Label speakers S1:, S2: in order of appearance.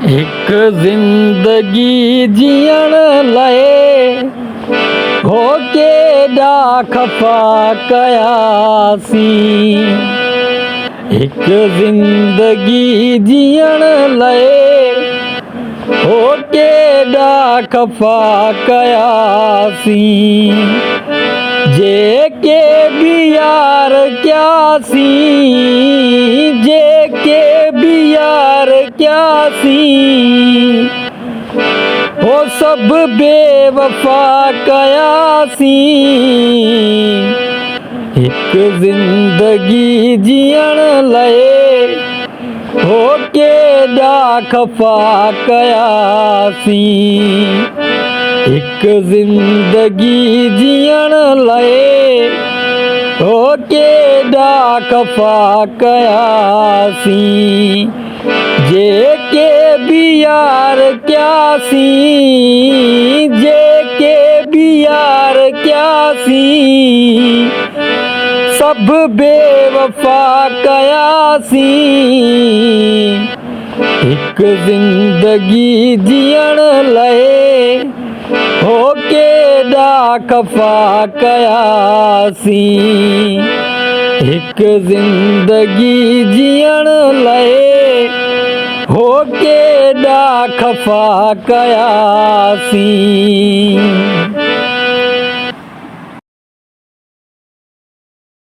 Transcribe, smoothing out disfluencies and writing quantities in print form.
S1: एक जिंदगी जियण लाइ होके खफ़ा कयासीं। एक जिंदगी जियण लाइ होके खफ़ा कयासीं। जेके भी यार कयासीं, जेके भी यार कयासीं, वो सब बेवफा कयासीं। एक जिंदगी जियण लाइ होके खफ़ा कयासीं। एक जिंदगी जियण लाइ होके खफ़ा कयासीं। जेके भी यार कयासीं, जेके भी यार कयासीं, सब बेवफा कयासीं। एक जिंदगी जियण लाइ होके खफ़ा कयासीं। एक जिंदगी जियण लाइ होके खफ़ा कयासीं।